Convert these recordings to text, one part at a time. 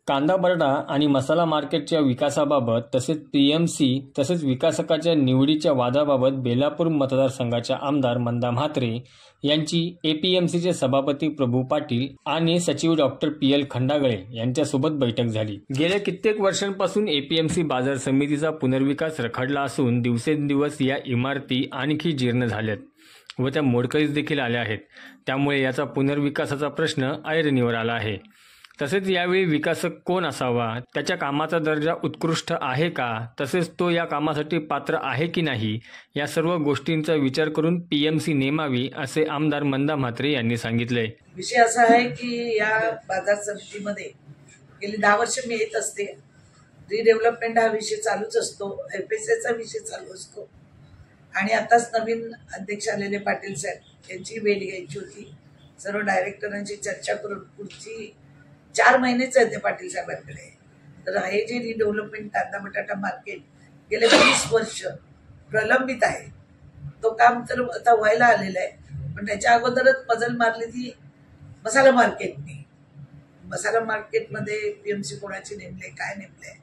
कांदा बटाटा आणि मसाला मार्केटच्या विकासाबाबत तसेच पीएमसी तसेच विकासकाच्या निवडीच्या वादाबाबत बेलापूर मतदारसंघाच्या आमदार मंदा म्हात्रे यांची एपीएमसीचे सभापती प्रभू पाटील आणि सचिव डॉक्टर पीएल खंडागळे यांच्यासोबत बैठक झाली। गेल्या कित्येक वर्षांपासून एपीएमसी बाजार समितीचा पुनर्विकास रखडला असून दिवसेंदिवस या इमारती आणखी जीर्ण झाल्यात व त्या मोडकळीस देखील आल्या आहेत। त्यामुळे याचा पुनर्विकासाचा प्रश्न ऐरणीवर आला आहे। तसेच यावेळी विकासक कोण असावा, त्याच्या कामाचा दर्जा उत्कृष्ट आहे का, तसेच तो या कामासाठी पात्र आहे की नाही, या सर्व गोष्टींचा विचार करून पीएमसी नेमावी असे आमदार मंदा म्हात्रे यांनी सांगितले। विषय असा आहे की या बाजार समितीमध्ये गेली 10 वर्ष मी येत असते। रिडेव्हलपमेंट हा विषय चालूच असतो, एफएसएचा विषय चालू असतो आणि आताच नवीन अध्यक्ष आलेले पाटील साहेब यांची भेट घ्यायची होती। सर्व डायरेक्टरांची चर्चा करून पुढची 4 महिनेच आहे ते पाटील साहेबांकडे। तर हे जे रिडेव्हलपमेंट कांदा बटाटा मार्केट गेले 20 वर्ष प्रलंबित आहे, तो काम तर आता व्हायला आलेलं आहे। पण त्याच्या अगोदरच पजल मारली ती मसाला मार्केटने। मसाला मार्केटमध्ये पीएमसी कोणाची नेमले, काय नेमले,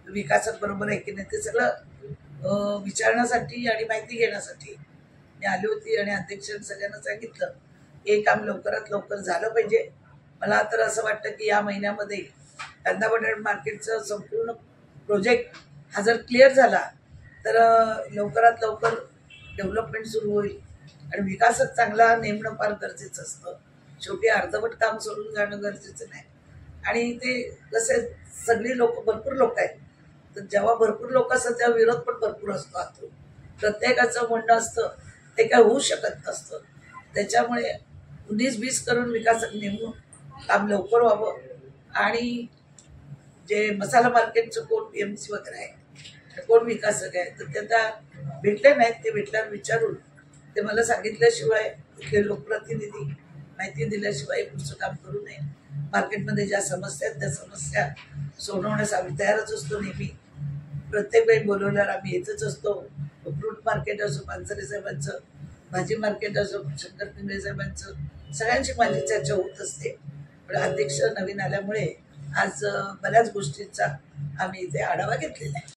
विकासक बरोबर आहे की नाही, ते सगळं विचारण्यासाठी आणि माहिती घेण्यासाठी मी आली होती आणि अध्यक्षांनी सगळ्यांना सांगितलं हे काम लवकरात लवकर झालं पाहिजे। मला तर असं वाटतं की या महिन्यामध्ये कांदा बटाटा मार्केटचा संपूर्ण प्रोजेक्ट हा जर क्लिअर झाला तर लवकरात लवकर डेव्हलपमेंट सुरू होईल आणि विकासच चांगला नेमणं फार गरजेचं असतं। शेवटी अर्धवट काम सोडून जाणं गरजेचं नाही। आणि ते कसे सगळी लोक, भरपूर लोक आहेत, तर जेव्हा भरपूर लोक असतात तेव्हा विरोध पण भरपूर असतो। आतून प्रत्येकाचं म्हणणं असतं ते काय होऊ शकत नसतं। त्याच्यामुळे 19-20 करून विकासक नेमून काम लवकर व्हावं आणि जे मसाला मार्केटचं कोण पीएमसी वगैरे आहे, कोण विकासक आहे, तर ते आता भेटले नाहीत। ते भेटल्यावर विचारून ते मला सांगितल्याशिवाय, इथले लोकप्रतिनिधी माहिती दिल्याशिवाय पुढचं काम करू नये। मार्केटमध्ये ज्या समस्या आहेत त्या समस्या सोडवण्यास आम्ही तयारच असतो नेहमी। प्रत्येक वेळी बोलवल्यावर आम्ही येतच असतो। फ्रूट मार्केट असो पानसरे साहेबांचं, भाजी मार्केट असो शंकर पिंगळे साहेबांचं, सगळ्यांची माझी चर्चा होत असते। पण अध्यक्ष नवीन आल्यामुळे आज बऱ्याच गोष्टींचा आम्ही इथे आढावा घेतलेला आहे।